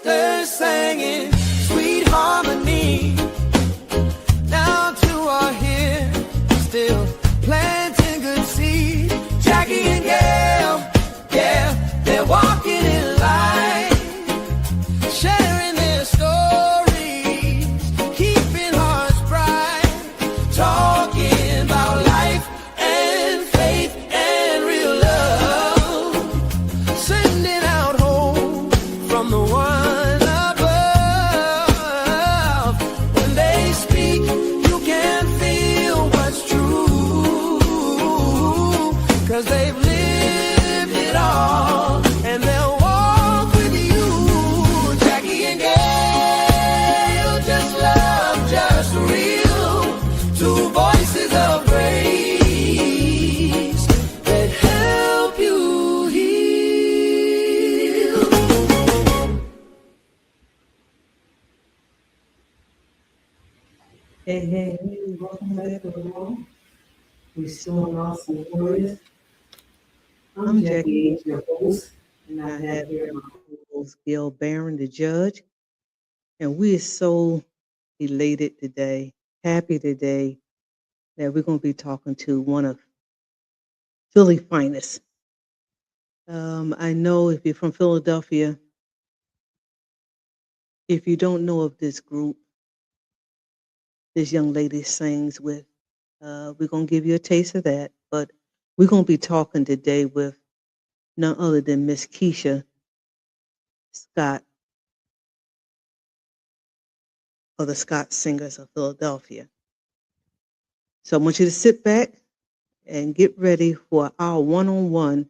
sisters singing sweet harmony. Now two are here, still planting good seed. Jackie and Gail, yeah, they're walking in light, sharing their stories, keeping hearts bright, talking about life and faith and real love, sending out hope from the one above. When they speak, you can feel what's true, 'cause they've lived it all, and they'll walk with you. Jackie and Gail, just love, just real. Two voices of grace that help you heal. Hey, hey, hey, welcome back to the room. Restoring Awesome Warriors. I'm Jackie H, your host, and I have here my co-host, Gil Barron, the judge. And we are so elated today, happy today, that we're going to be talking to one of Philly finest. I know if you're from Philadelphia, if you don't know of this group, this young lady sings with, we're going to give you a taste of that. But we're going to be talking today with none other than Miss Keisha Scott of the Scott Singers of Philadelphia. So I want you to sit back and get ready for our one-on-one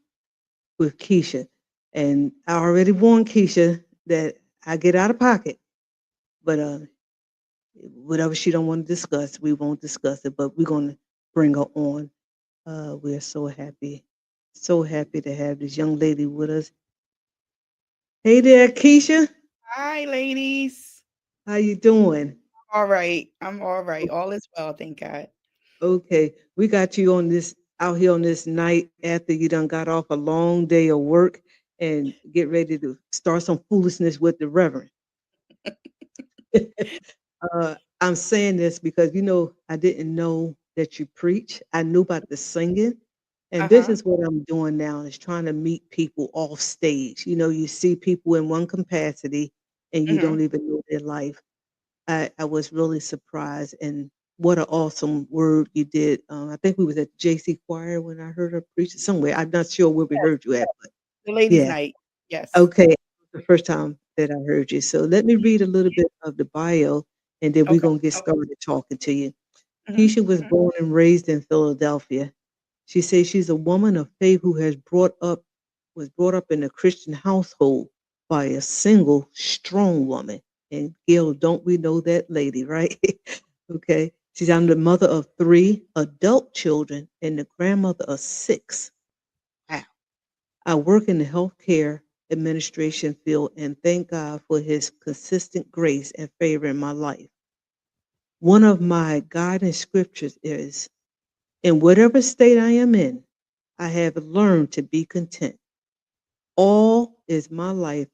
with Keisha. And I already warned Keisha that I get out of pocket, but whatever she don't want to discuss, we won't discuss it. But we're going to bring her on. We're so happy to have this young lady with us. Hey there, Keisha. Hi, ladies. How you doing? All right. I'm all right. All is well, thank God. Okay, we got you on this out here on this night after you done got off a long day of work and get ready to start some foolishness with the Reverend. I'm saying this because I didn't know that you preach. I knew about the singing, and this Uh-huh. is what I'm doing now is trying to meet people off stage. You see people in one capacity and you hmm don't even know their life. I was really surprised, and what an awesome word you did. I think we was at JC Choir when I heard her preach somewhere. I'm not sure where we Yes, heard you at, but the ladies' yeah. night. Yes. Okay, the first time that I heard you. So let me read a little bit of the bio, and then we're Okay. gonna get started talking to you. hmm Keisha was born and raised in Philadelphia. She says she's a woman of faith who was brought up in a Christian household by a single, strong woman. And Gail, don't we know that lady, right? Okay. She's I'm the mother of three adult children and the grandmother of six. Wow. I work in the healthcare administration field and thank God for his consistent grace and favor in my life. One of my guiding scriptures is in whatever state I am in, I have learned to be content. All is my life,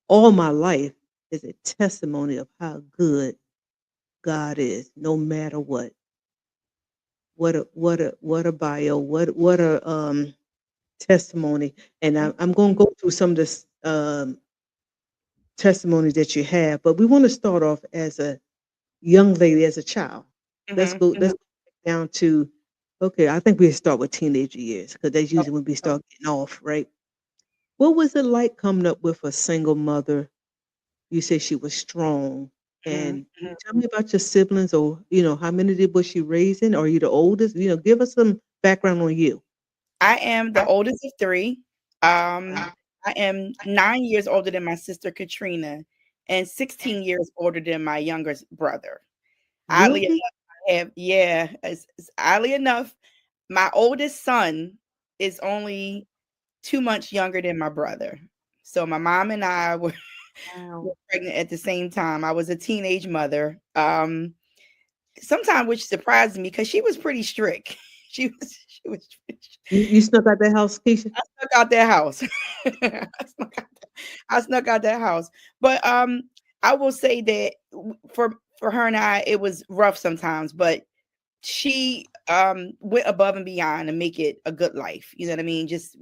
all my life is a testimony of how good God is, no matter what. What a bio, what a testimony. And I'm gonna go through some of this testimonies that you have, but we want to start off as a young lady, as a child. Let's go down to okay, I think we start with teenage years because that's usually when we start getting off, right? What was it like coming up with a single mother? You say she was strong. hmm And can you tell me about your siblings or, how many did was she raising? Are you the oldest? Give us some background on you. I am the oldest of three. I am 9 years older than my sister Katrina and 16 years older than my youngest brother. Oddly Really? enough, it's oddly enough, my oldest son is only 2 months younger than my brother. So my mom and I were Wow. pregnant at the same time. I was a teenage mother. Sometimes which surprised me because she was pretty strict. She was You snuck out that house, Keisha? I snuck out that house. I snuck out I snuck out that house. But I will say that for her and I, it was rough sometimes, but she went above and beyond to make it a good life. You know what I mean? Just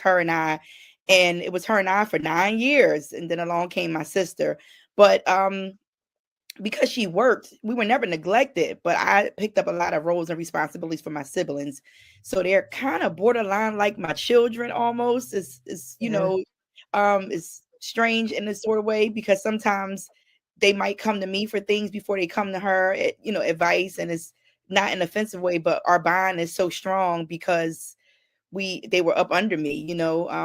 her and I. And it was her and I for 9 years. And then along came my sister. But because she worked, we were never neglected, but I picked up a lot of roles and responsibilities for my siblings. So they're kind of borderline like my children almost. It's Yeah. it's strange in a sort of way because sometimes they might come to me for things before they come to her, advice, and it's not an offensive way, but our bond is so strong because they were up under me,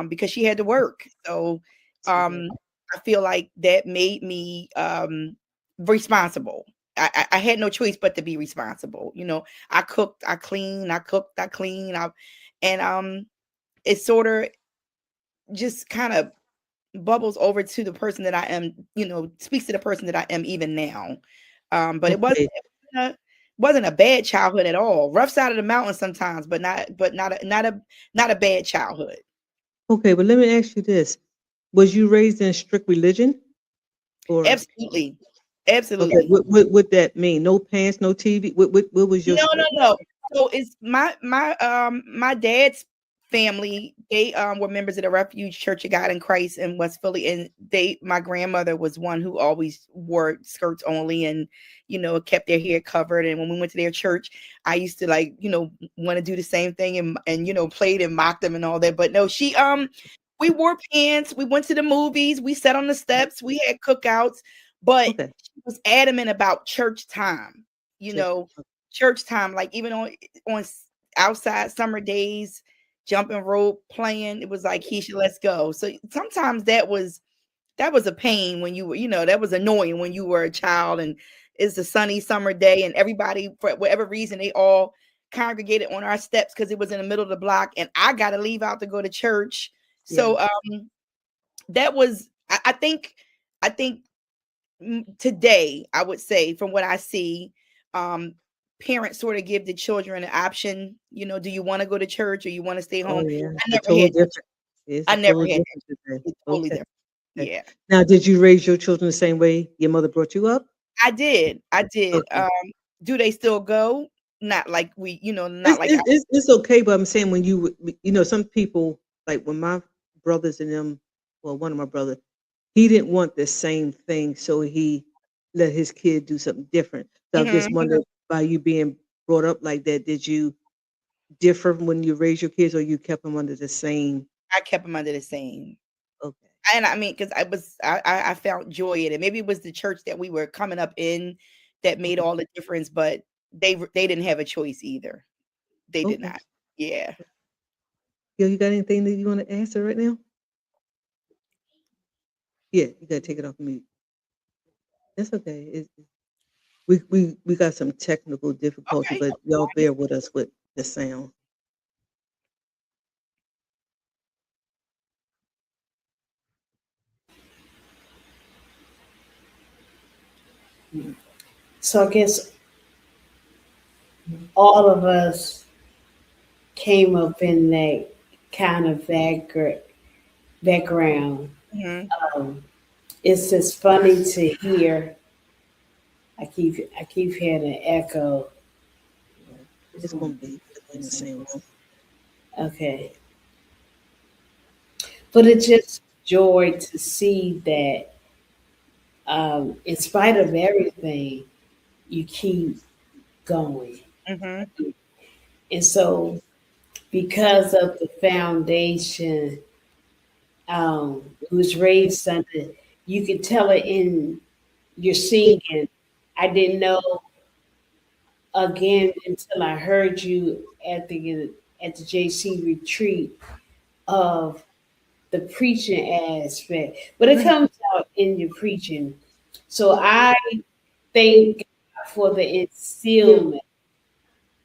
because she had to work. So See that. I feel like that made me responsible. I had no choice but to be responsible. I cooked, I cleaned, I cooked, I cleaned, and it sort of just kind of bubbles over to the person that I am, speaks to the person that I am even now. But Okay. a, wasn't a bad childhood at all. Rough side of the mountain sometimes, but not a bad childhood. Okay, but let me ask you this. Was you raised in strict religion? Or Absolutely. okay, Absolutely. what would that mean? No pants, no TV? What was your No, no, strict? no. So it's my dad's family, they were members of the Refuge Church of God in Christ in West Philly. And my grandmother was one who always wore skirts only and kept their hair covered. And when we went to their church, I used to want to do the same thing and played and mocked them and all that. But no, we wore pants, we went to the movies, we sat on the steps, we had cookouts, but Okay. she was adamant about church time. You Church. know, church time, like even on outside summer days, jumping rope, playing. It was like, Keisha, let's go. So sometimes that was a pain when you were, that was annoying when you were a child and it's a sunny summer day and everybody, for whatever reason, they all congregated on our steps because it was in the middle of the block and I got to leave out to go to church. Yeah. So that was, I think today, I would say, from what I see, um, parents sort of give the children an option. Do you want to go to church or you want to stay home? Oh yeah. I It's a never total had that. different. It's I a never total had difference that. today. It's totally Okay. different. Okay. Yeah, Now, did you raise your children the same way your mother brought you up? I did. I did. Okay. Do they still go? Not like not It's like it's it's it's okay, but I'm saying when some people, like when my brothers and them, well, one of my brother, he didn't want the same thing, so he let his kid do something different. So I just Mhm. wondered, by you being brought up like that, did you differ when you raised your kids, or you kept them under the same? I kept them under the same. Okay. And I mean, because I found joy in it. Maybe it was the church that we were coming up in that made Okay. all the difference, but they didn't have a choice either. They did Okay. not. Yeah. Yo, you got anything that you want to answer right now? Yeah, you gotta take it off mute. That's okay. We got some technical difficulty, Okay. but y'all bear with us with the sound. So I guess all of us came up in that kind of background. Mhm. Um, it's just funny to hear. I keep hearing an echo. Yeah. It's gonna be in the same room. Okay, but it's just joy to see that in spite of everything, you keep going. Mhm. And so, because of the foundation, was raised under, you can tell it in your singing. I didn't know again until I heard you at the JC retreat of the preaching aspect, but it Mhm. comes out in your preaching. So I thank God for the instillment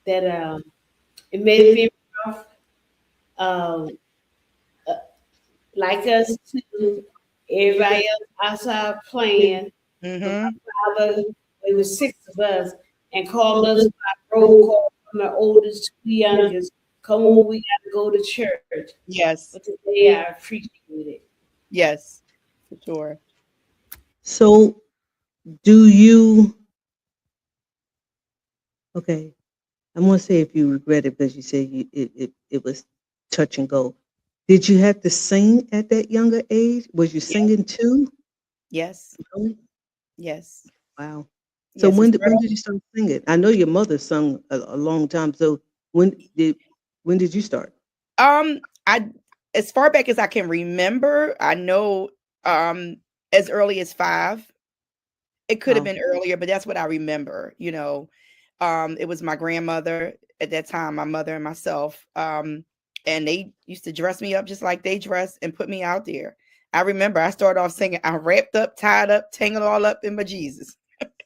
that it may have been rough, um, uh, like us too. Everybody else outside playing, but Mhm. my father, it was six of us, and called us by roll call from the oldest to the youngest. Come on, we got to go to church. Yes. But today I appreciate it. Yes. Sure. So, do you? Okay, I want to say if you regret it because you said it was touch and go. Did you have to sing at that younger age? Was you Yes. singing too? Yes. Really? Yes. Wow. So Yes. It's when did you start singing? I know your mother sung a long time. So when did you start? I as far back as I can remember, I know as early as 5. It could have Wow. been earlier, but that's what I remember, you know. It was my grandmother at that time, my mother and myself. And they used to dress me up just like they dress and put me out there. I remember I started off singing, I wrapped up, tied up, tangled all up in my Jesus.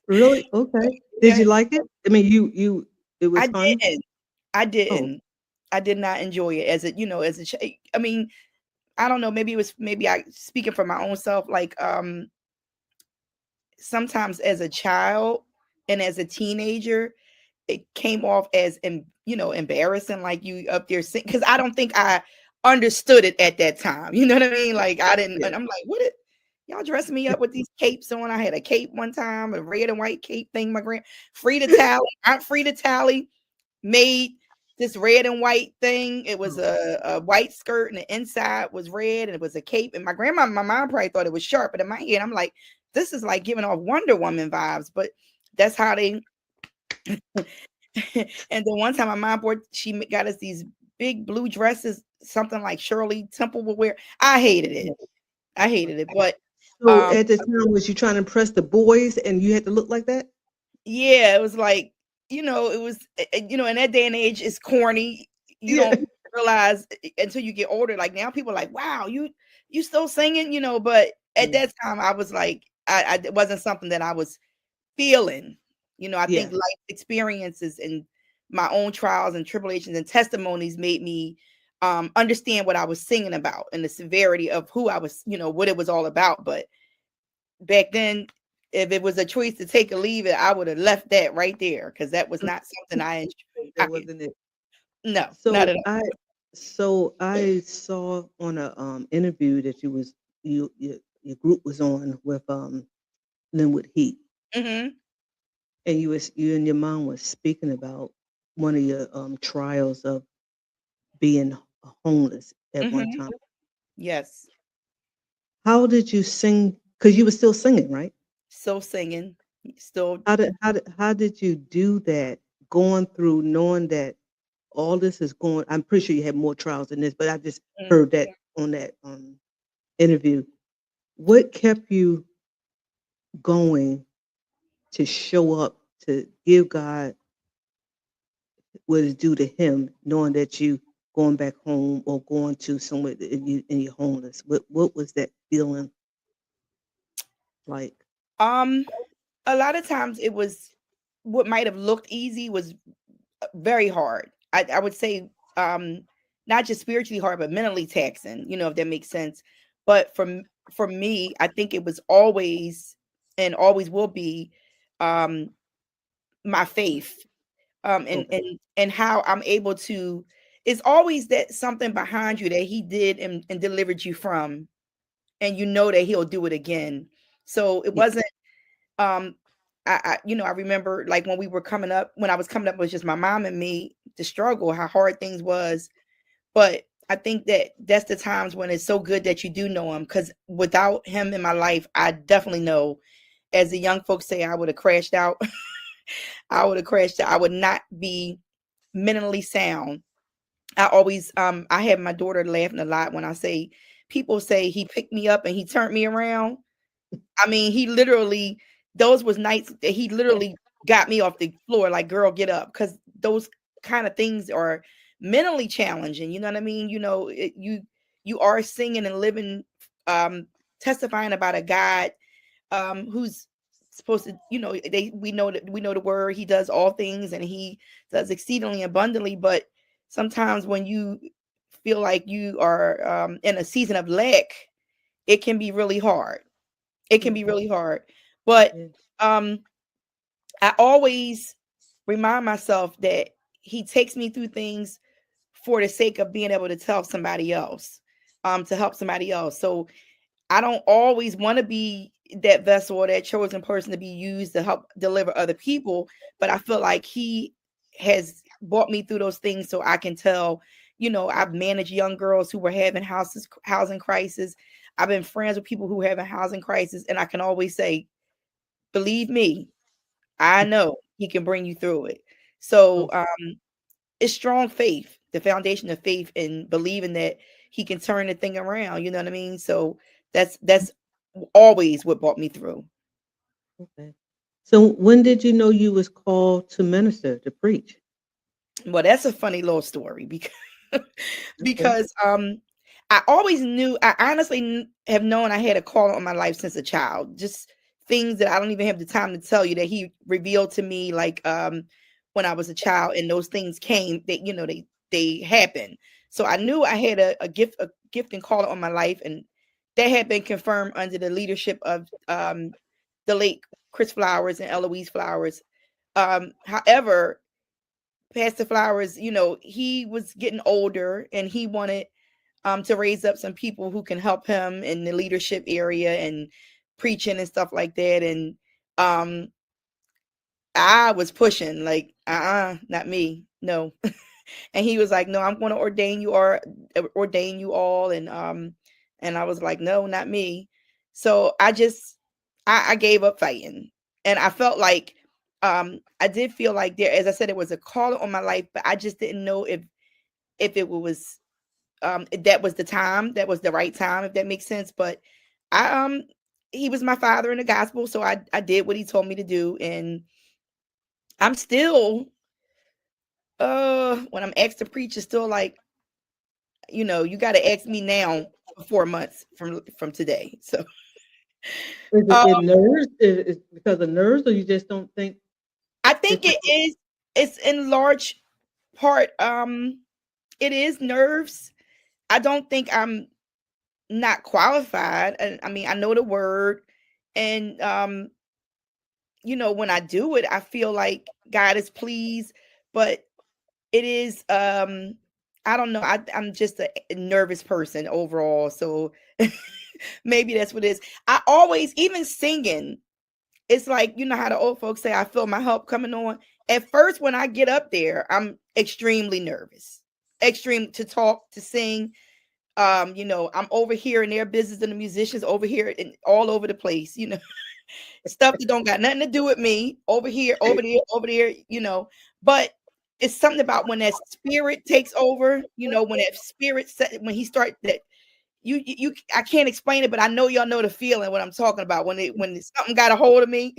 Really? Okay. Did Yeah, you like it? I mean, you it was I fun? didn't. I Oh, didn't. I did not enjoy it as a, as I mean, I don't know, maybe it was maybe I speaking for my own self, like sometimes as a child and as a teenager, it came off as embarrassing, like you up there sing, because I don't think I understood it at that time. You know what I mean? Like I didn't, yeah. and I'm like, what it y'all dressing me up with these capes on? I had a cape one time, a red and white cape thing. My grand free to tally, Aunt free to tally made this red and white thing. It was Oh, a white skirt and the inside was red and it was a cape. And my mom probably thought it was sharp, but in my head, I'm like, this is like giving off Wonder Woman vibes. But that's how they and then one time my mom bought, got us these big blue dresses, something like Shirley Temple would wear. I hated it. yeah. I hated it. But So um at the time, was you trying to impress the boys and you had to look like that? yeah, it was like, it was in that day and age it's corny. You Yeah. don't realize until you get older. Like now people are like, wow, you still singing, but at Yeah. that time I was like, it wasn't something that I was feeling. I think Yeah. life experiences and my own trials and tribulations and testimonies made me understand what I was singing about and the severity of who I was, what it was all about. But back then, if it was a choice to take or leave it, I would have left that right there because that was not something I That could. wasn't it. No, not So at all. I saw on a interview that your group was on with Linwood Heat, Hmm. and you and your mom was speaking about one of your trials of being homeless at one Hmm. time. Yes. How did you sing? Because you were still singing, right? Still singing. Still. How did you do that? Going through knowing that all this is going. I'm pretty sure you had more trials than this, but I just Mm. heard that on that interview. What kept you going to show up to give God what is due to Him, knowing that you going back home or going to somewhere and you're homeless? What was that feeling like? Um, a lot of times it was what might have looked easy was very hard. I would say not just spiritually hard, but mentally taxing, if that makes sense. But for me, I think it was always and always will be um my faith. And Okay, and how I'm able to, it's always that something behind you that he did and delivered you from, and that he'll do it again. So it yeah, wasn't um I remember like when I was coming up, it was just my mom and me, the struggle, how hard things was. But I think that that's the times when it's so good that you do know him, because without him in my life, I definitely know, as the young folks say, I would have crashed out. I would have crashed out. I would not be mentally sound. I have my daughter laughing a lot when I say, people say he picked me up and he turned me around. I mean, he literally, those was nights that he literally got me off the floor, like, girl, get up. Cause those kind of things are mentally challenging. You know what I mean? You are singing and living, testifying about a God who's supposed to, we know the word, he does all things and he does exceedingly abundantly. But sometimes when you feel like you are in a season of lack, it can be really hard. It can yeah, be really hard. But yeah, um I always remind myself that he takes me through things for the sake of being able to tell somebody else, to help somebody else. So I don't always want to be that vessel or that chosen person to be used to help deliver other people, but I feel like he has brought me through those things so I can tell, I've managed young girls who were having housing crisis. I've been friends with people who having housing crisis, and I can always say, believe me, I know he can bring you through it. So Oh, it's strong faith, the foundation of faith and believing that he can turn the thing around. You know what I mean? So that's always what brought me through. okay. So when did you know you was called to minister, to preach? Well, that's a funny little story because Okay. because I always knew. I honestly have known I had a call on my life since a child. Just things that I don't even have the time to tell you that he revealed to me, like when I was a child, and those things came. That they happened. So I knew I had a gift and call on my life, and that had been confirmed under the leadership of the late Chris Flowers and Eloise Flowers. However, Pastor Flowers, he was getting older and he wanted to raise up some people who can help him in the leadership area and preaching and stuff like that. And um I was pushing like, not me. No. And he was like, "No, I'm going to ordain you all." And I was like, "No, not me." So I gave up fighting. And I felt like I did feel like there, as I said, it was a call on my life, but I just didn't know if it was if that was the time, that was the right time, if that makes sense. But I he was my father in the gospel, so I did what he told me to do. And I'm still when I'm asked to preach, it's still like, you got to ask me now for 4 months from today. So Is uh, it nerves? Is it because of nerves, or you just don't think I it's think it's in large part it is nerves. I don't think I'm not qualified. And I mean, I know the word, and when I do it, I feel like God is pleased, but it is I don't know. I'm just a nervous person overall. So maybe that's what it is. I always, even singing, it's like, how the old folks say, I feel my help coming on. At first, when I get up there, I'm extremely nervous, extreme to talk, to sing. I'm over here in their business and the musicians over here and all over the place, stuff that don't got nothing to do with me, over here, over there, but it's something about when that spirit takes over, when that spirit when he starts that you I can't explain it, but I know y'all know the feeling what I'm talking about when something got a hold of me,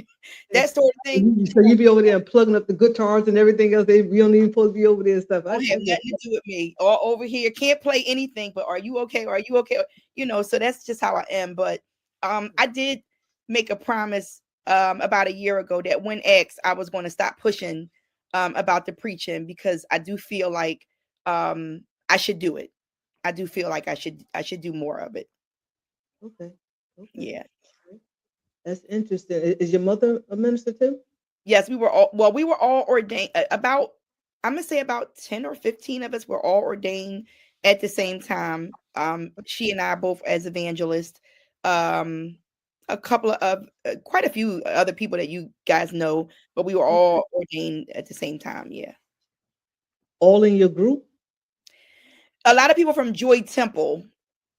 that sort of thing. so you be over there and plugging up the guitars and everything else? We don't even supposed to be over there and stuff. Don't I have get nothing to do with me. Or over here, can't play anything, but are you okay? Are you okay? So that's just how I am. But I did make a promise about a year ago that when asked, I was going to stop pushing about the preaching, because I do feel like I should do it. I do feel like I should do more of it. okay. Okay. Yeah. That's interesting. Is your mother a minister too? Yes, we were all ordained about, I'm gonna say about 10 or 15 of us were all ordained at the same time. She and I both as evangelists. Um, a couple of quite a few other people that you guys know, but we were Okay. all ordained at the same time. Yeah. All in your group? A lot of people from Joy Temple.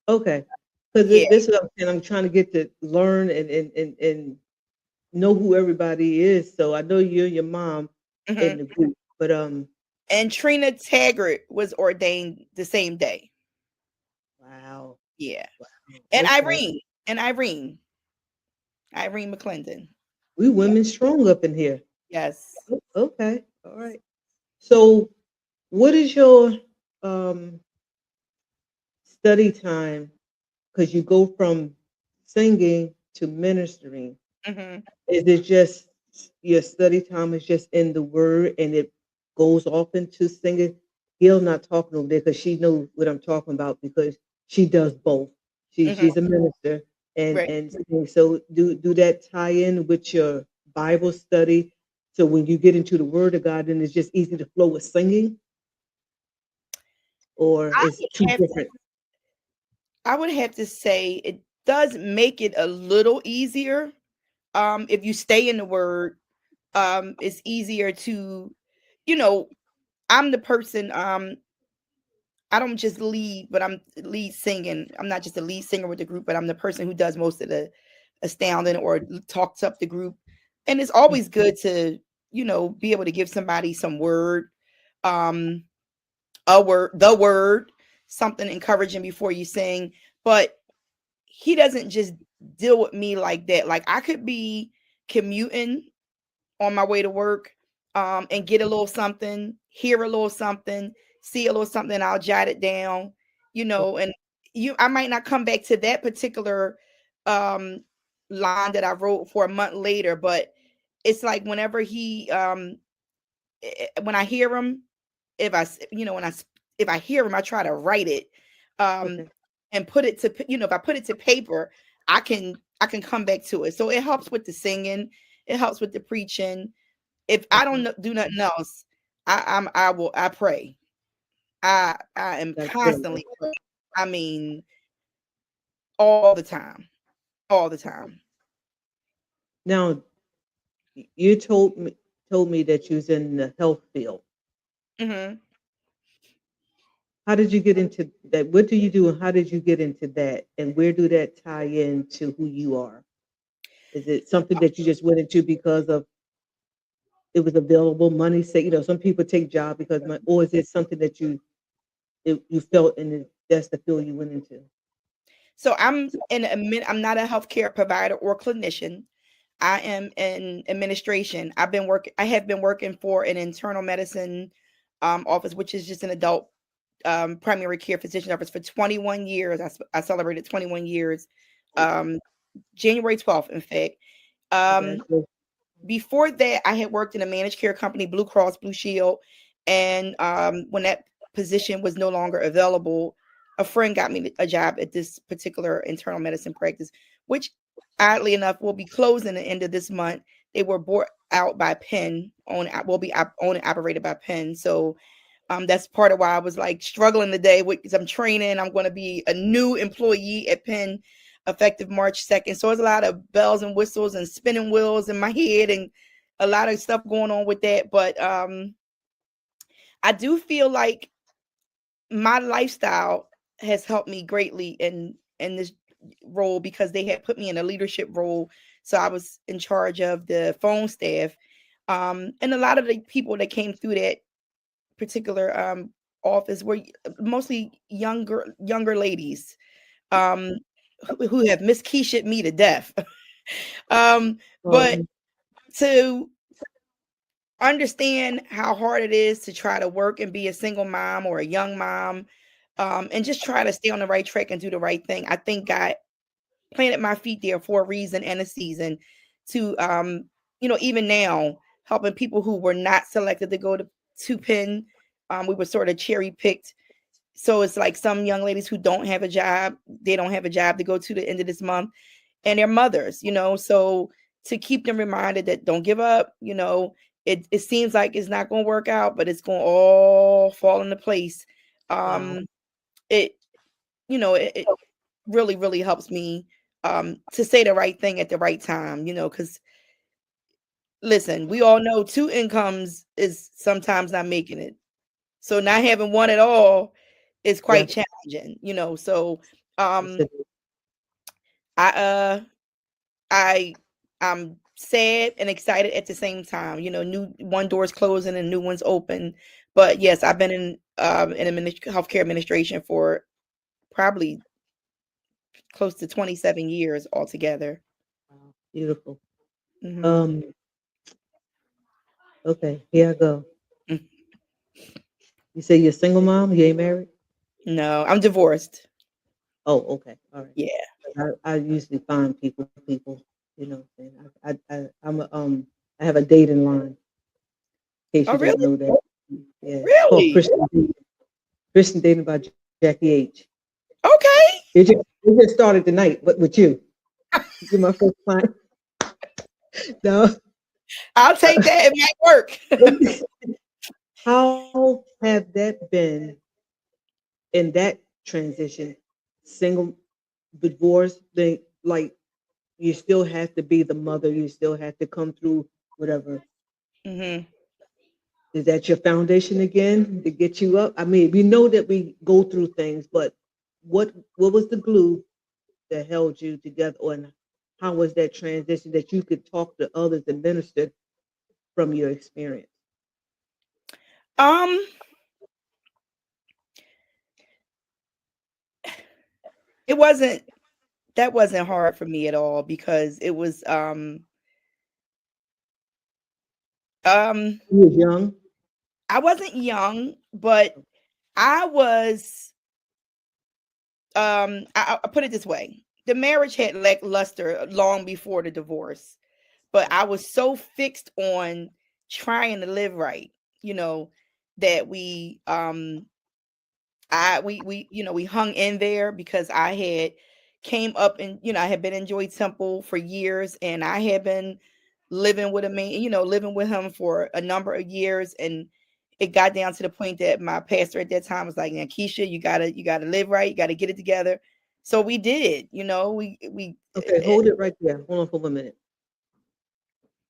Okay. Because Yeah. this is what I'm saying. I'm trying to get to learn and know who everybody is. So I know you and your mom in Mhm. the group, but And Trina Taggart was ordained the same day. wow, Yeah. wow, And okay. Irene McClendon. We Yeah. women strong up in here. Yes. Okay, all right. So, what is your um study time? Because you go from singing to ministering. Mhm. Is it just your study time is just in the word and it goes off into singing? Gail not talking over there because she knows what I'm talking about because she does both. Mhm. She's a minister Right. and singing. So do that tie in with your Bible study? So when you get into the Word of God, then it's just easy to flow with singing, or I it's would two have to different. I would have to say it, does make it a little easier. If you stay in the word, it's easier to, you know, I'm the person, I don't just lead, but I'm lead singing. I'm not just a lead singer with the group, but I'm the person who does most of the astounding or talks up the group. And it's always good to, be able to give somebody some word, um, the word, something encouraging before you sing. But he doesn't just deal with me like that. Like I could be commuting on my way to work, and get a little something, hear a little something, see a little something, I'll jot it down, and I might not come back to that particular um line that I wrote for a month later, but it's like whenever when I hear him, if I, if I hear him, I try to write it, um, Okay. and put it to, if I put it to paper, I can come back to it. So it helps with the singing, it helps with the preaching. If I don't Okay. do nothing else, I pray. I am That's good. constantly praying. I mean, all the time, all the time. Now, you told me that you was in the health field. Hmm. How did you get into that? What do you do, and how did you get into that? And where do that tie into who you are? Is it something that you just went into because of it was available money? Say, some people take job because money, or is it something that you felt and that's the field you went into? So I'm not a healthcare provider or clinician. I am in administration. I have been working for an internal medicine office, which is just an adult primary care physician office for 21 years. I celebrated 21 years, um, January 12th, in fact. Um, Congratulations. Before that, I had worked in a managed care company, Blue Cross Blue Shield, and when that position was no longer available, a friend got me a job at this particular internal medicine practice, which oddly enough will be closing the end of this month. They were bought out by Penn, will be owned and operated by Penn. So that's part of why I was like struggling today with some training. I'm going to be a new employee at Penn effective March 2nd. So there's a lot of bells and whistles and spinning wheels in my head and a lot of stuff going on with that. But I do feel like my lifestyle has helped me greatly in this role because they had put me in a leadership role. So I was in charge of the phone staff. And a lot of the people that came through that particular office were mostly younger ladies, um, who have Miss Keisha me to death. But Um, to understand how hard it is to try to work and be a single mom or a young mom, and just try to stay on the right track and do the right thing. I think God planted my feet there for a reason and a season to, even now helping people who were not selected to go to Penn. We were sort of cherry picked. So it's like some young ladies who don't have a job, they don't have a job to go to the end of this month, and their mothers, so to keep them reminded that don't give up, it seems like it's not going to work out, but it's going to all fall into place. wow. Um, it, it really, really helps me to say the right thing at the right time, because listen, we all know two incomes is sometimes not making it. So not having one at all is quite Yes. challenging, So Yes, um it is. I I I'm sad and excited at the same time. New one door's closing and new one's open. But yes, I've been in healthcare administration for probably close to 27 years altogether. Wow. Beautiful. Hmm. Um, okay, here I go. You say you're a single mom, you ain't married? No, I'm divorced. Oh, okay. All right. Yeah. I usually find people, what I'm saying. I have a dating line, in case Oh, you didn't really? know that. Yeah, it's called Really? Christian Dating by Jackie H. Okay. It just started tonight, but with you. You're my first client. No. I'll take that. It might work. How have that been in that transition? Single, divorce, they like you still have to be the mother. You still have to come through whatever. Hmm. Is that your foundation again to get you up? I mean, we know that we go through things, but what was the glue that held you together, and how was that transition that you could talk to others and minister from your experience? Um, it wasn't that wasn't hard for me at all because it was um You was young. I wasn't young, but I was I put it this way. The marriage had lackluster long before the divorce, but I was so fixed on trying to live right, you know, that we we hung in there because I had came up and I had been in Joy Temple for years, and I had been living with a man, living with him for a number of years. And it got down to the point that my pastor at that time was like, "Now, Keisha, you gotta live right, you gotta get it together." So we did, we Okay, hold it right there. Hold on for 1 minute.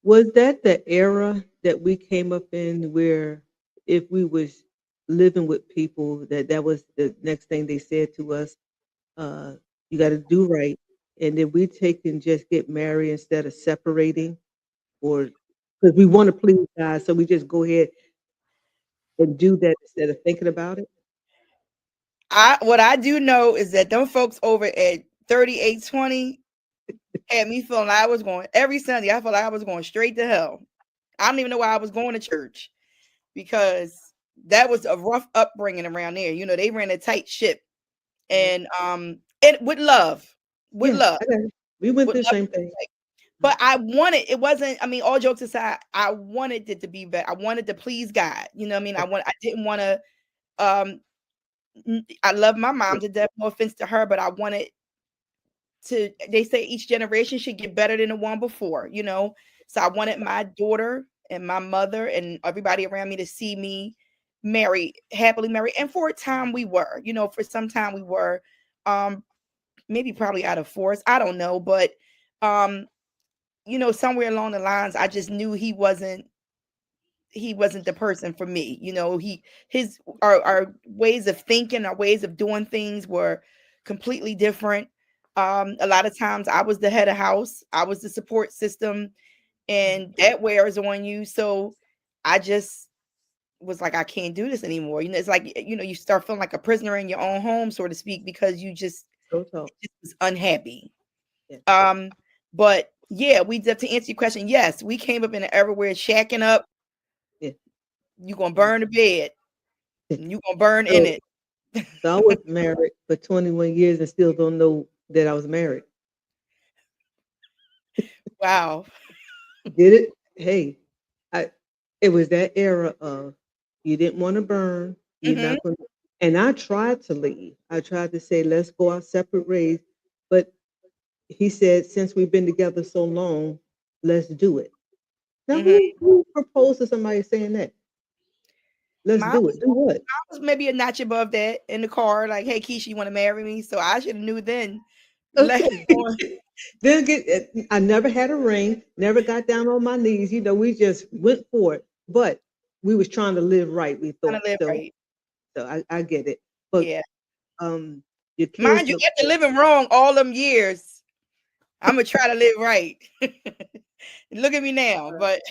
Was that the era that we came up in where if we was living with people that was the next thing they said to us, uh, you got to do right, and then we take and just get married instead of separating, or because we want to please God, so we just go ahead and do that instead of thinking about it. what I do know is that them folks over at 3820 had me feeling like I was going every Sunday. I felt like I was going straight to hell. I don't even know why I was going to church because that was a rough upbringing around there. They ran a tight ship, Mhm. and with love, with Yeah, love, I got it. We went with through the love. same thing. But I wanted it wasn't. I mean, all jokes aside, I wanted it to be better. I wanted to please God. You know what I mean? I didn't want to. Um, I love my mom to death. No offense to her, but I wanted to. They say each generation should get better than the one before. So I wanted my daughter and my mother and everybody around me to see me married, happily married. And for a time we were. For some time we were. Um, maybe probably out of force. I don't know, but um, somewhere along the lines, I just knew he wasn't the person for me. His our ways of thinking, our ways of doing things were completely different. A lot of times I was the head of house, I was the support system, and that wears on you. So I just was like, I can't do this anymore. It's like, you start feeling like a prisoner in your own home, so to speak, because you So talk. just was unhappy. Yeah, Um, but yeah, to answer your question, yes, we came up in an era where shacking up, yeah. you gonna Yeah. burn the bed, and you gonna burn in So, it. so I was married for 21 years and still don't know that I was married. Wow. Did it? Hey, I it was that era of you didn't want to burn, you're Hmm. not going to, and I tried to leave. I tried to say, let's go our separate ways. But he said, since we've been together so long, let's do it. Now Hmm. who proposed to somebody saying that? Let's Mine do was, it. Do what? mine was maybe a notch above that in the car, like, "Hey, Keisha, you want to marry me?" So I should have knew then. Let Okay. Then I never had a ring, never got down on my knees. We just went for it. But we was trying to live right, we kind of thought. live So right. I get it. But Yeah, um your mind kids you, look after good. living wrong all them years, I'm gonna try to live right. Look at me now, but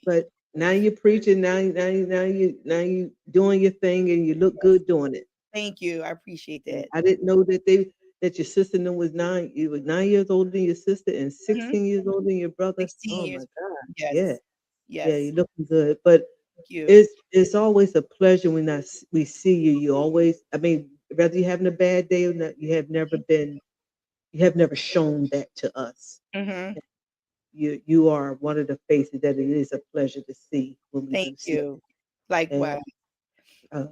But now you're preaching, now you doing your thing and you look good doing it. thank you. I appreciate And that. I didn't know that your sister knew was you were 9 years older than your sister and Hmm. 16 years older than your brother. 16 Oh my years. God. Yeah. Yes, Yeah, yes. you're looking good. But Thank you. it's always a pleasure when we see you. You always, I mean, whether you're having a bad day or not, you have never shown that to us. Hmm. You are one of the faces that it is a pleasure to see when we Thank do see. you. Likewise. And uh,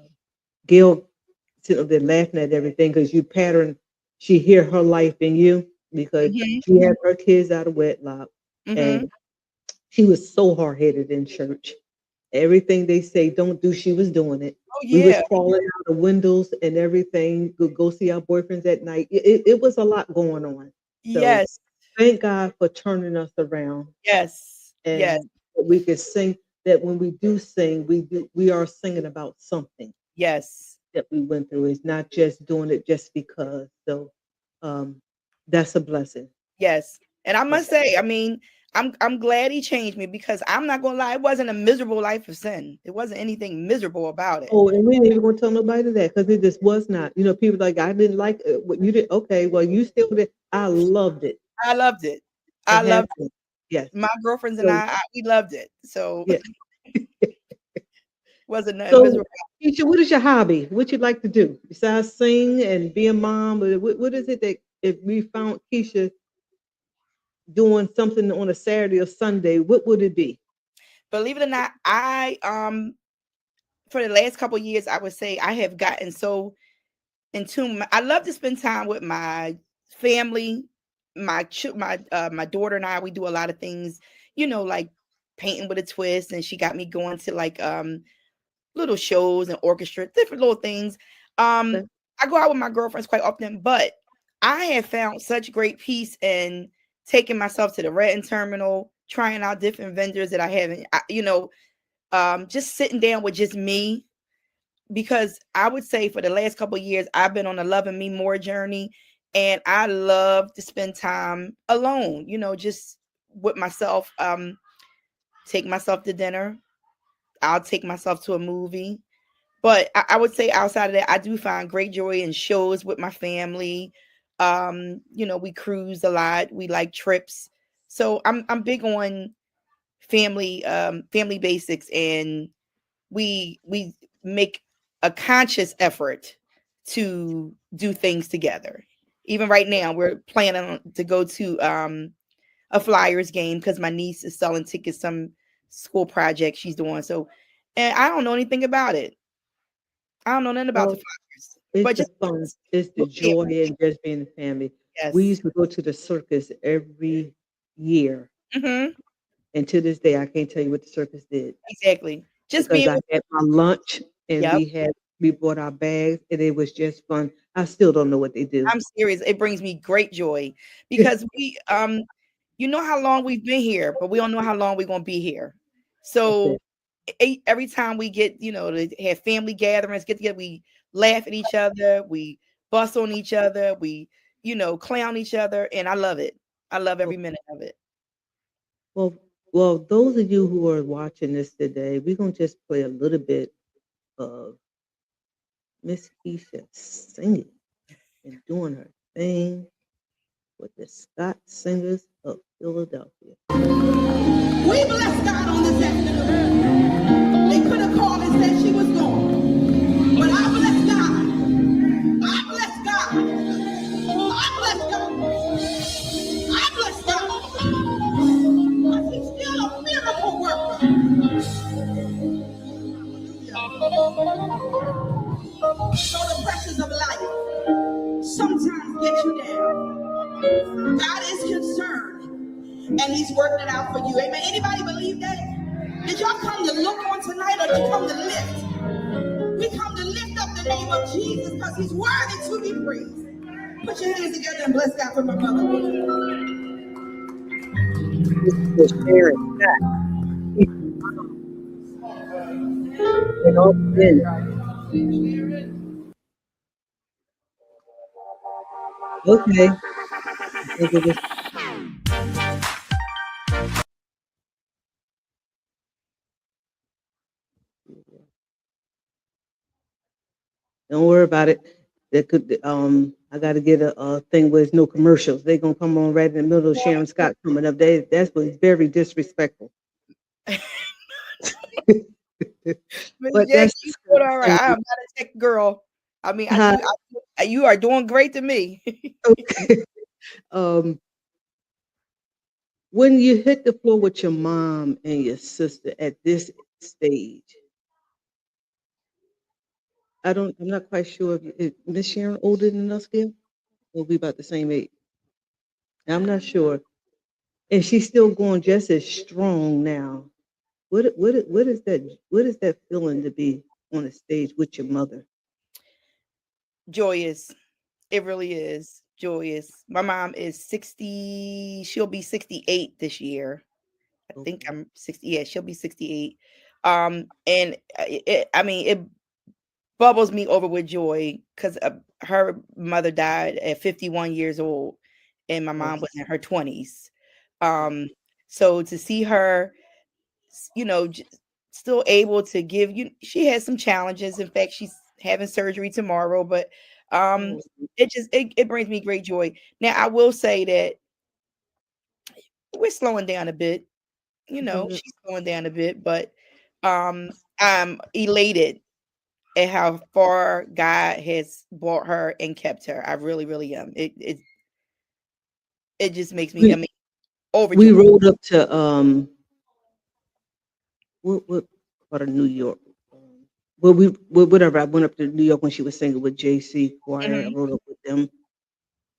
Gail sitting up there laughing at everything because you pattern. She hear her life in you because Hmm. she had her kids out of wedlock, Hmm. and she was so hard headed in church. Everything they say don't do, she was doing it. Oh We was yeah. crawling out the windows and everything. Go see our boyfriends at night. It was a lot going on. So Yes. thank God for turning us around Yes. Yes. and that we could sing. That when we do sing, we are singing about something Yes. that we went through. It's not just doing it just because. So um, that's a blessing. Yes. And I Yeah. must say, I mean, I'm glad he changed me because I'm not gonna lie, it wasn't a miserable life of sin. It wasn't anything miserable about it. Oh, and we ain't even gonna tell nobody that because it just was not. You know, people like I didn't like what you did. Okay, well, you still did. I loved it. I loved it. It I has loved been. Yes. my girlfriends and So we loved it. So yeah. wasn't nothing So, miserable. Keisha, what is your hobby? What you like to do besides sing and be a mom? What is it that if we found Keisha doing something on a Saturday or Sunday, what would it be? Believe it or not, I for the last couple years, I would say I have gotten so in tune. I love to spend time with my family, my daughter and I. We do a lot of things, like painting with a twist, and she got me going to like little shows and orchestra, different little things. Um, Okay. I go out with my girlfriends quite often, but I have found such great peace in taking myself to the Redden terminal, trying out different vendors that I haven't, just sitting down with just me. Because I would say for the last couple of years, I've been on a loving me more journey, and I love to spend time alone, just with myself. Take myself to dinner. I'll take myself to a movie. But I would say outside of that, I do find great joy in shows with my family. We cruise a lot. We like trips. So I'm big on family basics, and we make a conscious effort to do things together. Even right now, we're planning to go to a Flyers game because my niece is selling tickets, some school project she's doing. So, and I don't know anything about it. I don't know nothing about the Well, Flyers, it's but the just fun, it's the with joy family. in just being a family. We Yes. used to go to the circus every year, Hmm. and to this day, I can't tell you what the circus did Exactly. Just because being I with. had my lunch and Yep. we brought our bags, and it was just fun. I still don't know what they do. I'm serious. It brings me great joy because you know how long we've been here, but we don't know how long we're gonna be here. That's So it. every time we get, to have family gatherings, get together, we laugh at each other, we bust on each other, we, clown each other, and I love it. I love every minute of it. Well, those of you who are watching this today, we're gonna just play a little bit of Miss Keisha singing and doing her thing with the Scott Singers of Philadelphia. We bless God on this afternoon. They could have called and said she was gone. But I bless God. I bless God. I bless God. I bless God. Because he's still a miracle worker. So the pressures of life sometimes get you down. God is concerned and he's working it out for you. Amen. Anybody believe that? Did y'all come to look on tonight or did you come to lift? We come to lift up the name of Jesus because he's worthy to be praised. Put your hands together and bless God for my mother. This is Sharon Scott. Keisha and all in. Okay. Look at this. Don't worry about it. They could I gotta get a thing where there's no commercials. They're gonna come on right in the middle of Sharon Scott coming up. That's was very disrespectful. Miss But Jackie, that's the you Scott doing all right. I Singers. am not a tech girl. I mean, Hi. you are doing great to me. Okay. Um, when you hit the floor with your mom and your sister at this stage, I'm not quite sure if is Miss Sharon older than us, Gail? We'll be about the same age. I'm not sure. And she's still going just as strong now. What is that feeling to be? on the stage with your mother? Joyous. It really is joyous. My mom is 60. She'll be 68 this year. I think Okay. I'm 60. Yeah, she'll be 68. And I mean, it bubbles me over with joy because her mother died at 51 years old, and my mom Okay. was in her 20s. Um, so to see her, you know, still able to give you, she has some challenges. In fact, she's having surgery tomorrow, but um, Oh, it brings me great joy. Now, I will say that we're slowing down a bit. You know, good. she's slowing down a bit, but I'm elated at how far God has brought her and kept her. I really, really am. It just makes me, I We mean, we overjoyed. rode up to what part of New York? Well, whatever. I went up to New York when she was singing with JC Choir. I Hmm. rode up with them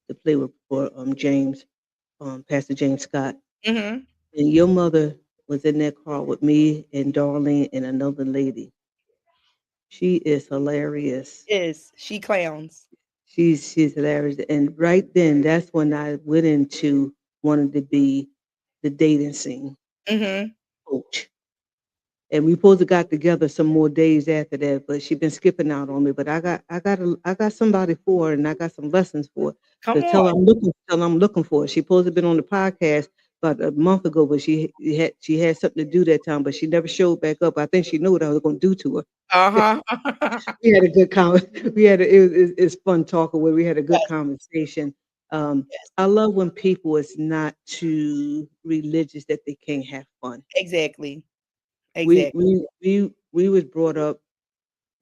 to play with for James, Pastor James Scott. Hmm. And your mother was in that car with me and Darlene and another lady. She is hilarious. Is she clowns? She's hilarious. And right then, that's when I went into wanting to be the dating scene Hmm. coach. And we supposed to got together some more days after that, but she been skipping out on me. But I got somebody for her, and I got some lessons for her Come to on. tell I'm looking for her. She supposed to have been on the podcast about a month ago, but she had something to do that time, but she never showed back up. I think she knew what I was going to do to her. Uh-huh. We had a good we had it's fun talking with. We had a good Yes, conversation. yes, I love when people is not too religious that they can't have fun. exactly. Exactly. We was brought up,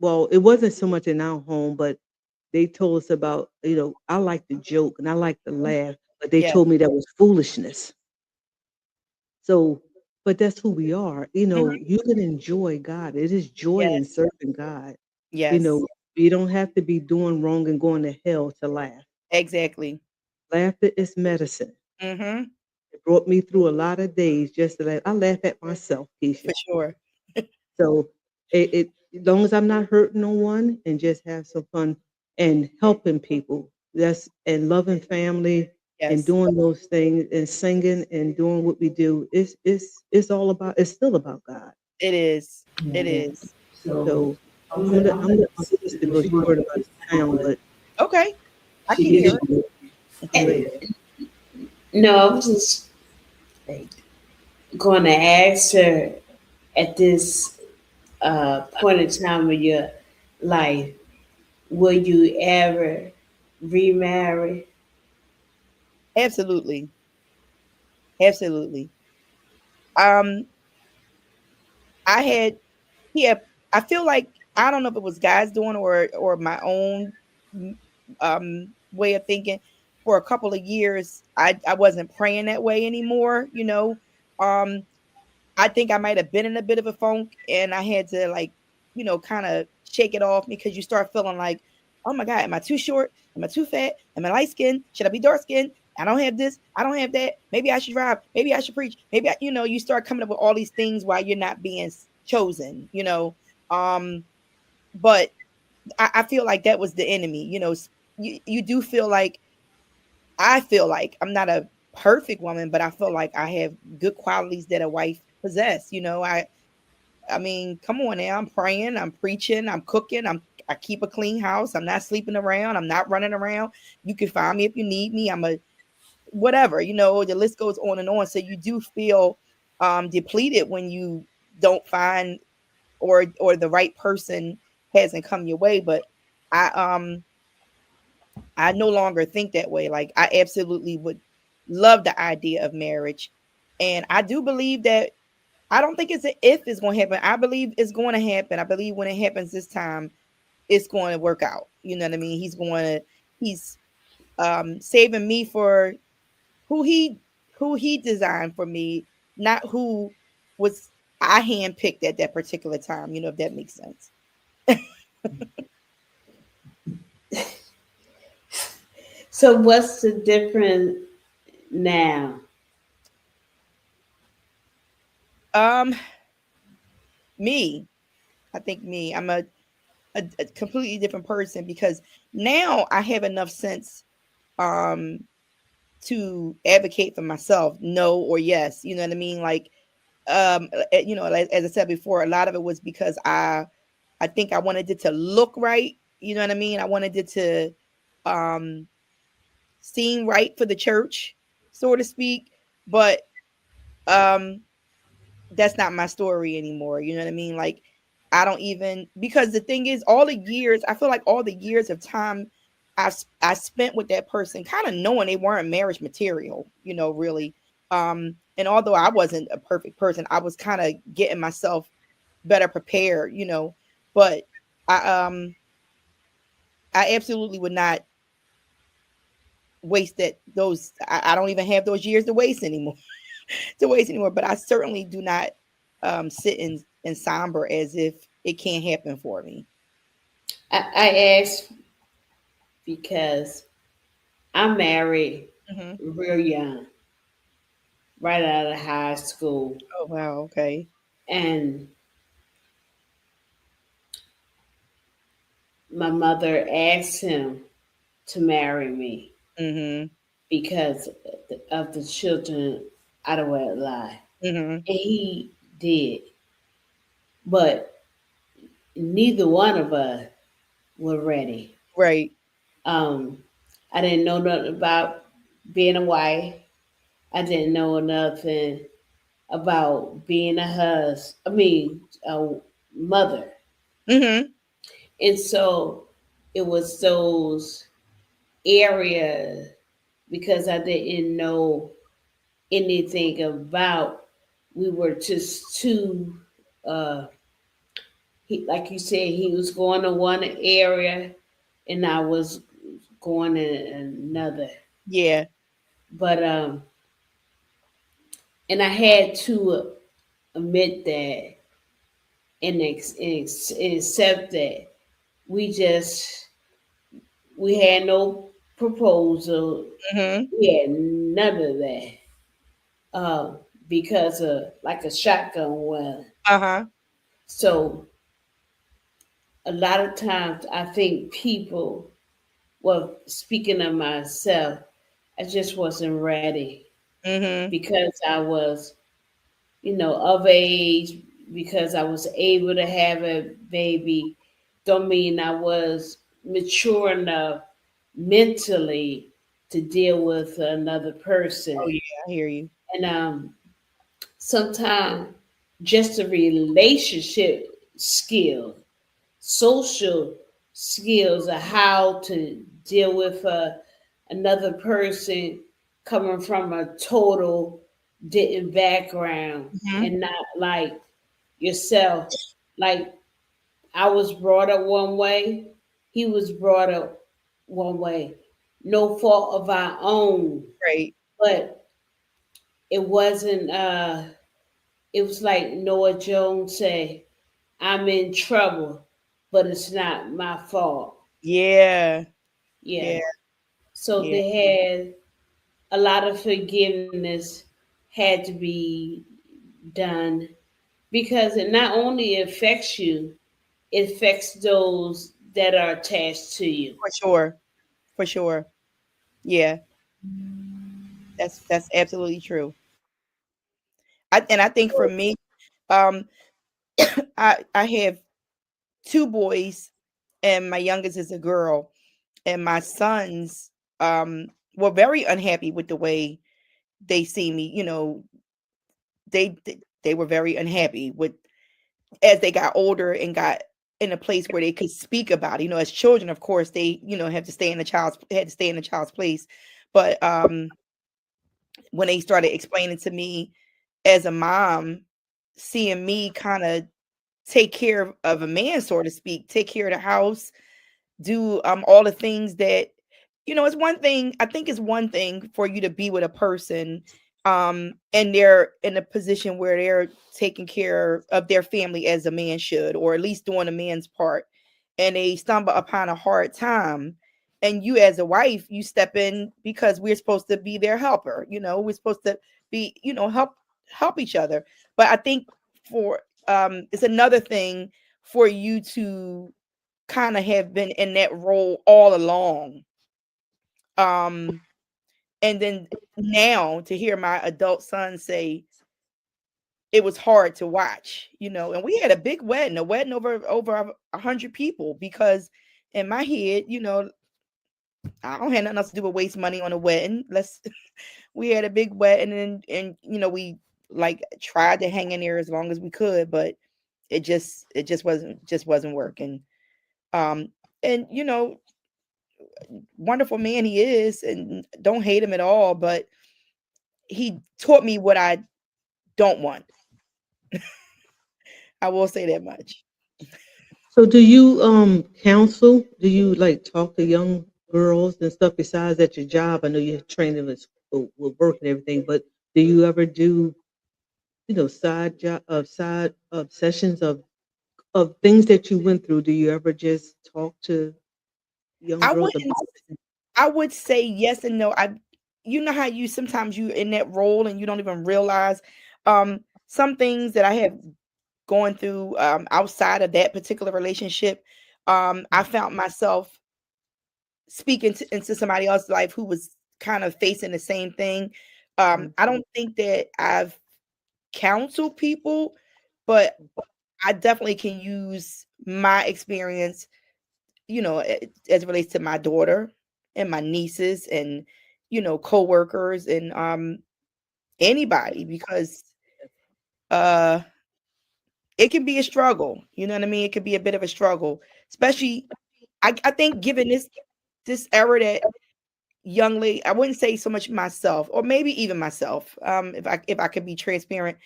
well, it wasn't so much in our home, but they told us about, I like to joke and I like to laugh, but they Yes. told me that was foolishness. So, but that's who we are. Mhm. You can enjoy God. It is joy in Yes. serving God. You Yes. know, you don't have to be doing wrong and going to hell to laugh. Exactly. Laughter is medicine. Hmm. It brought me through a lot of days just to laugh. I laugh at myself, For Keisha. sure. So as long as I'm not hurting no one and just have some fun and helping people, that's and loving family and Yes, doing those things and singing and doing what we do, it's all about, it's still about God. it is. It Yeah. is. So I'm gonna let my sister go. She worried about the sound, but Okay. I can she hear she And ready. no, I was just like going to ask her at this point in time of your life, will you ever remarry? it. Absolutely. Absolutely. Um, I had, yeah, I feel like I don't know if it was God's doing or my own mm, way of thinking. For a couple of years, I wasn't praying that way anymore, you know. Um, I think I might have been in a bit of a funk and I had to like, kind of shake it off because you start feeling like, oh my God, am I too short? Am I too fat? Am I light skinned? Should I be dark skinned? I don't have this. I don't have that. Maybe I should drive. Maybe I should preach. Maybe you start coming up with all these things while you're not being chosen. Um, but I feel like that was the enemy. You do feel like I feel like I'm not a perfect woman, but I feel like I have good qualities that a wife possess. I mean, come on now. I'm praying, I'm preaching, I'm cooking, I keep a clean house. I'm not sleeping around, I'm not running around. You can find me if you need me. I'm a whatever, the list goes on and on. So you do feel depleted when you don't find or the right person hasn't come your way. But I I no longer think that way. Like I absolutely would love the idea of marriage. And I do believe that I don't think it's an if it's going to happen. I believe it's going to happen. I believe when it happens this time, it's going to work out. You know what I mean? He's saving me for who he designed for me, not who was I handpicked at that particular time. If that makes sense. So what's the difference now? Um, me, I think me. a completely different person, because now I have enough sense um to advocate for myself, no or yes, you know what I mean? Like as I said before, a lot of it was because I think I wanted it to look right, you know what I mean? I wanted it to um seem right for the church, so to speak. But um that's not my story anymore. You know what I mean? Like, I don't even, because the thing is, all the years, I feel like all the years of time I spent with that person, kind of knowing they weren't marriage material, really. And although I wasn't a perfect person, I was kind of getting myself better prepared, But I absolutely would not waste that those I don't even have those years to waste anymore. But I certainly do not sit in somber as if it can't happen for me. I asked because I'm married Hmm. real young, right out of high school. Oh wow, okay. And my mother asked him to marry me Hmm. because of the children out of wedlock. Hmm. And he did. But neither one of us were ready. Right. Um, I didn't know nothing about being a wife. I didn't know nothing about being a a mother. Hmm. And so it was those areas because I didn't know anything about. We were just too, uh, like you said, he was going to one area and I was going in another. Yeah. But and I had to admit that and accept that we just we had no proposal. Hmm. We had none of that. Uh, because of like a shotgun wedding. Uh-huh. So a lot of times I think people, well, speaking of myself, I just wasn't ready Hmm. because I was, of age, because I was able to have a baby, don't mean I was mature enough mentally to deal with another Oh person. yeah, I hear you. And sometimes just a relationship skill, social skills of how to deal with another person coming from a total different background Hmm. and not like yourself. Like I was brought up one way, he was brought up one way. No fault of our own, Right. but it wasn't it was like Noah Jones say, I'm in trouble, but it's not my fault. Yeah. Yeah. Yeah. So Yeah. they had a lot of forgiveness had to be done because it not only affects you, it affects those that are attached to you. For sure. For sure. Yeah. That's absolutely true. I think for me, um, I have two boys, and my youngest is a girl, and my sons were very unhappy with the way they see me. They were very unhappy with, as they got older and got in a place where they could speak about it. As children, of course, they have to stay in the child's place. But when they started explaining to me as a mom, seeing me kind of take care of a man, so to speak, take care of the house, do all the things that, it's one thing. I think it's one thing for you to be with a person and they're in a position where they're taking care of their family as a man should, or at least doing a man's part, and they stumble upon a hard time, and you as a wife, you step in because we're supposed to be their helper. We're supposed to be, help each other. But I think for it's another thing for you to kind of have been in that role all along. Um, and then now to hear my adult son say it was hard to watch, and we had a wedding over 100 people, because in my head, I don't have nothing else to do but waste money on a wedding. We had a big wedding, and we like tried to hang in there as long as we could, but it just wasn't working. Um, and wonderful man he is, and don't hate him at all, but he taught me what I don't want. I will say that much. So do you counsel? Do you like talk to young girls and stuff besides at your job? I know you're training with work and everything, but do you ever do side job of side of sessions of things that you went through? Do you ever just talk to young I girls wouldn't. about it? I would say yes and no. You know how you sometimes you in that role and you don't even realize some things that I have gone through outside of that particular relationship. I found myself speaking into somebody else's life who was kind of facing the same thing. I don't think that I've counseled people, but I definitely can use my experience, as it relates to my daughter and my nieces and coworkers and anybody, because uh it can be a struggle. You know what I mean? It could be a bit of a struggle, especially I think given this era that young lady, I wouldn't say so much myself, or maybe even myself, if I could be transparent.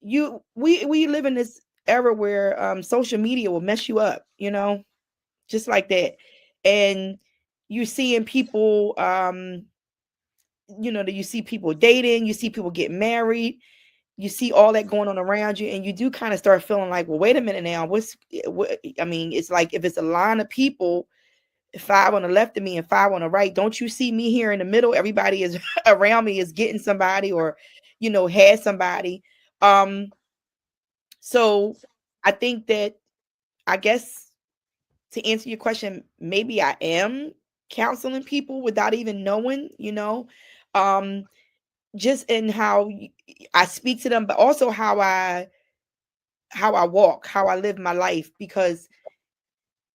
We live in this era where social media will mess you up, just like that. And you're seeing people, that you see people dating, you see people getting married, you see all that going on around you, and you do kind of start feeling like, well, wait a minute now, I mean, it's like if it's a line of people, five on the left of me and five on the right, don't you see me here in the middle? Everybody is around me is getting somebody, or has somebody. Um, so I think that, I guess, to answer your question, maybe I am counseling people without even knowing, um, just in how I speak to them, but also how I walk, how I live my life. Because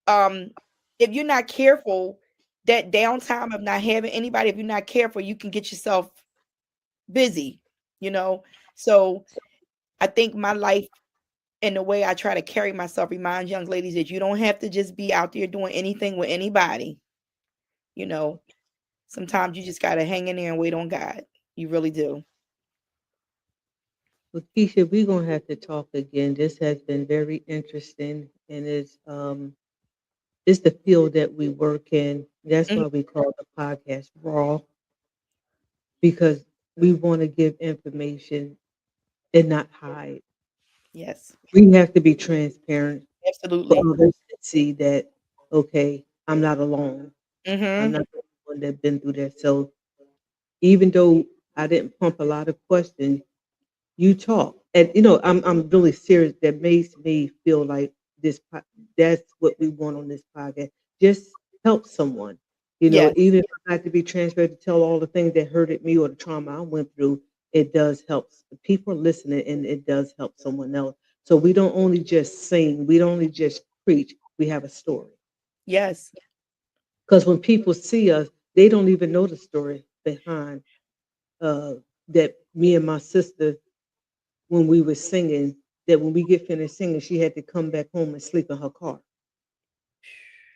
um, if you're not careful, that downtime of not having anybody, if you're not careful, you can get yourself busy, you know. So I think my life and the way I try to carry myself reminds young ladies that you don't have to just be out there doing anything with anybody. You know, sometimes you just gotta hang in there and wait on God. You really do. Well, Keisha, we're gonna have to talk again. This has been very interesting, and it's the field that we work in. That's Mhm. why we call the podcast raw, because we want to give information and not hide. Yes, We have to be transparent for absolutely. others to see that, okay, I'm not alone. I'm Hmm. not the one that's been through that. So even though I didn't pump a lot of questions, you talk. And I'm really serious. That makes me feel like that's what we want on this podcast. Just help someone. Yes, Even if I had to be transparent to tell all the things that hurted me or the trauma I went through, it does help. People are listening, and it does help someone else. So we don't only just sing, we don't only just preach, we have a story. yes, Because when people see us, they don't even know the story behind uh, that me and my sister, when we were singing, that when we get finished singing, she had to come back home and sleep in her car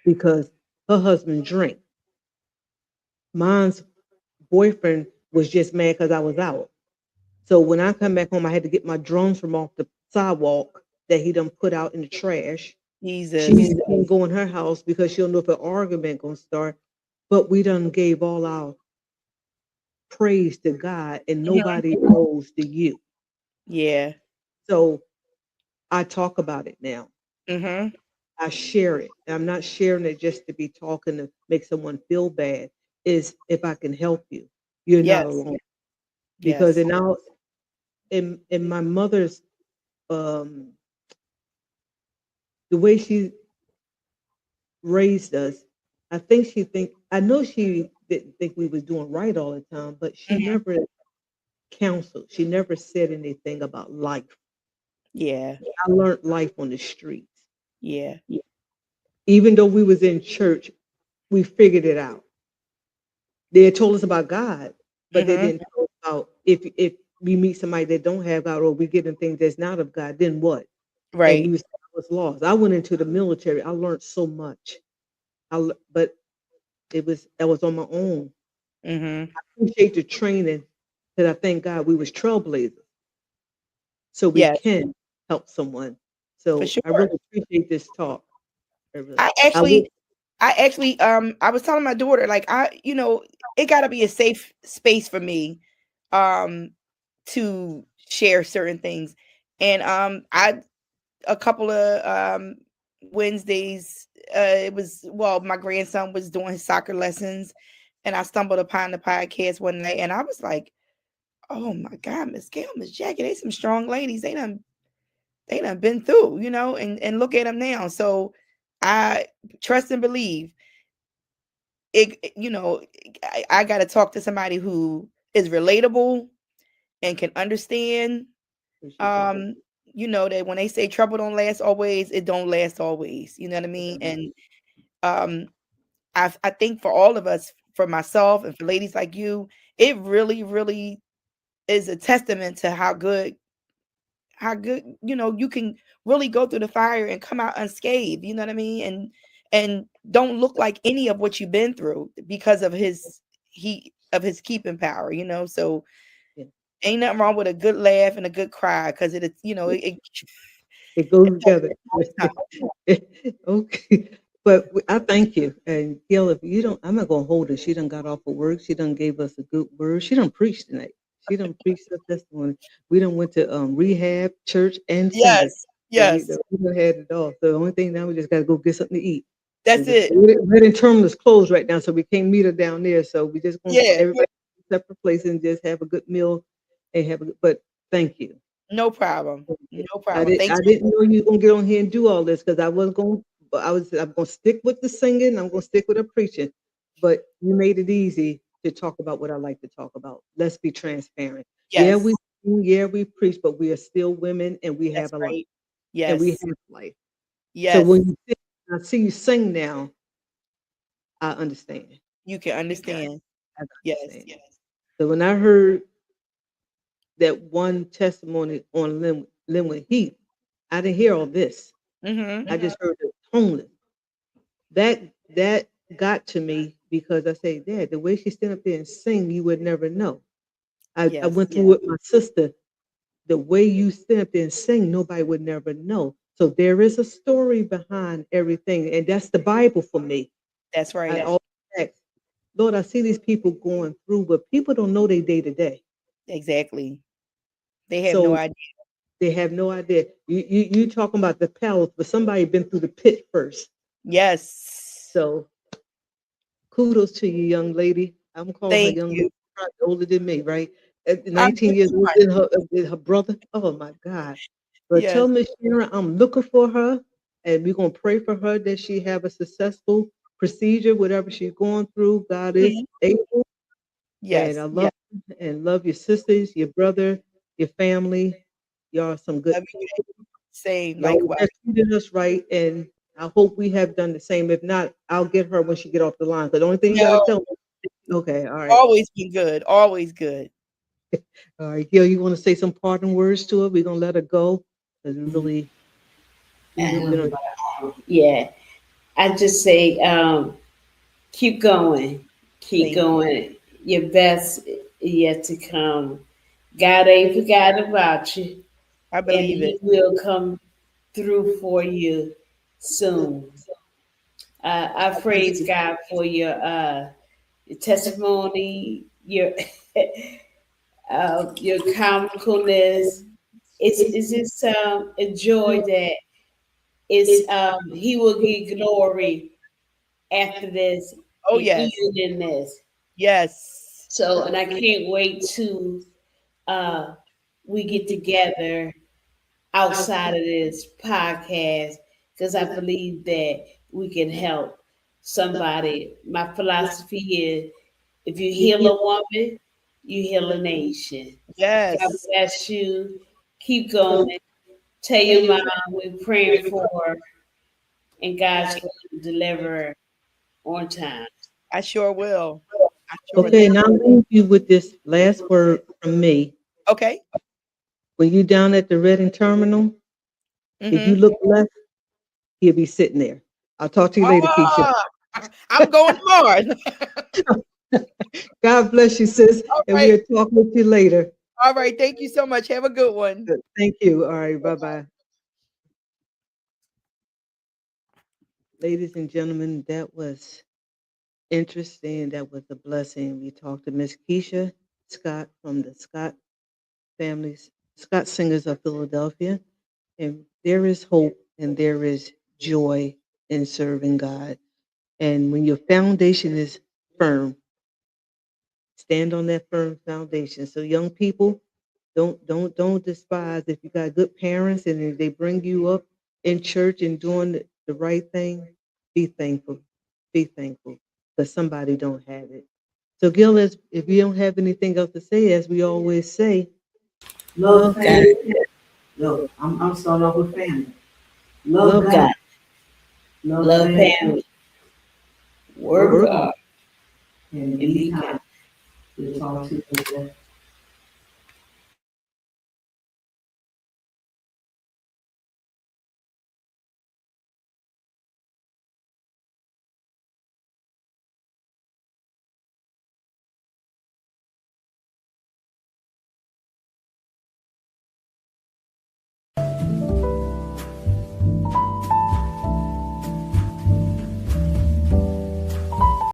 because her husband drank. Mine's boyfriend was just mad because I was out. So when I come back home, I had to get my drums from off the sidewalk that he done put out in the trash. She Jesus. didn't go in her house because she don't know if an argument gonna start. But we done gave all our praise to God, and Mhm. nobody owes to you. Yeah. So I talk about it now. Hmm. I share it. I'm not sharing it just to be talking to make someone feel bad. Is if I can help you, you're not Yes. alone. Because Yes. in my mother's um the way she raised us. I know she didn't think we was doing right all the time, but she Mhm. never counseled. She never said anything about life. Yeah. I learned life on the streets. Yeah. Even though we was in church, we figured it out. They had told us about God, but they Mhm. didn't talk about if we meet somebody that don't have God or we get in things that's not of God, then what? And we Right. was lost. I went into the military. I learned so much. But I was on my own. Mhm. Appreciate the training that I thank God we was trailblazers, so we Yes, can help someone. for So I sure. really appreciate this talk. I really. I I will. actually I was telling my daughter, like, it gotta be a safe space for me um to share certain things. And I a couple of Wednesdays, it was, well, my grandson was doing his soccer lessons, and I stumbled upon the podcast one night, and I was like, oh my God, Miss Gail, Miss Jackie, they some strong ladies. They done been through, and look at them now. So I trust and believe I got to talk to somebody who is relatable and can understand. Appreciate that. Um, that when they say trouble don't last always, it don't last always. You know what I mean? Mhm. And um, I think for all of us, for myself and for ladies like you, it really, really is a testament to how good you can really go through the fire and come out unscathed. You know what I mean? And don't look like any of what you've been through because of his keeping power. So Yeah. ain't nothing wrong with a good laugh and a good cry, because It goes it helps together. at times. Okay. But I thank you. And Gail, if you don't, I'm not gonna hold her. She done got off of work. She done gave us a good word. She done preached tonight. She done preached her testimony. We done went to rehab, church, and Sunday. Yes, So we, yes, we done had it all. So the only thing now we just gotta go get something to eat. that's And just it. wedding terminal is closed right now, so we can't meet her down there. So we just gonna Yeah, everybody separate places and just have a good meal and have a good. But thank you. no problem, no I problem. didn't Thanks I for didn't know you were gonna get on here and do all this because I was going but I'm gonna stick with the singing, I'm gonna stick with the preaching. But you made it easy to talk about what I like to talk about. Let's be transparent. Yeah, we yes, sing, yeah, we preach, but we are still women and we that's have a life. right. And we Yes, have life. So yes, when you sing, I see you sing now, I understand. you can understand. I Yes. understand. So when I heard that one testimony on Linwood Heath, I didn't hear all this. Mm-hmm. I just heard the homeless. That got to me because I say, Dad, the way she stand up there and sing, you would never know. I Yes. went through with my sister. The way you stand up there and sing, nobody would never know. So there is a story behind everything, and that's the Bible for me. That's I right. always ask, Lord, I see these people going through, but people don't know their day to day. Exactly. They have no So idea. they have no idea. You talking about the palace, but somebody been through the pit first. Yes. So kudos to you, young lady. I'm calling her Thank young lady, you. probably older than me, right? At I'm 19 years older 51. than her brother. Oh my God. But Yes. tell Miss Sharon I'm looking for her and we're gonna pray for her that she have a successful procedure, whatever she's going through. God is Mhm. able. And I Yes. love you and love your sisters, your brother, your family. Y'all are some good Love you. people. Same. Y'all Likewise. have treated us right, and I hope we have done the same. If not, I'll get her when she get off the line. Because the only thing you got to No, tell me. Okay, all right. always been good. Always good. All right, Gil, you want to say some parting words to her? We're gonna let her go. Cause really, we've been. Yeah, I just say, keep going, keep Thank you. going. Your best yet to come. God ain't forgot about you, I and believe it. He will come through for you soon. I praise God for your testimony, your comicalness. It's just a joy that He will get glory after this, Oh, yes. even in this. Yes. So, and I can't wait to uh, we get together outside of this podcast because I believe that we can help somebody. My philosophy is if you heal a woman, you heal a nation. God Yes. bless you. Keep going. Tell your mom we're praying for her, and God's going to deliver her on time. I sure will. I sure Okay, will. and I'll leave you with this last word from me. Okay. When you down at the Reading Terminal, if you Mm-hmm. look left, he'll be sitting there. I'll talk to you later, Keisha. Ah, I'm going tomorrow. God bless you, sis, All and right. we'll talk with you later. All right. Thank you so much. Have a good one. Good. Thank you. All right, bye-bye. Ladies and gentlemen, that was interesting. That was a blessing. We talked to Miss Keisha Scott from the Scott families, Scott Singers of Philadelphia. And there is hope and there is joy in serving God. And when your foundation is firm, stand on that firm foundation. So young people, don't despise if you got good parents and if they bring you up in church and doing the right thing. Be thankful. Be thankful because somebody don't have it. So Gil, if you don't have anything else to say, as we always say, Love love God, family. Look, I'm starting off with family. Love love God, God. Love Love family. family. Work Work work hard and and be be kind. kind. We'll talk to you later.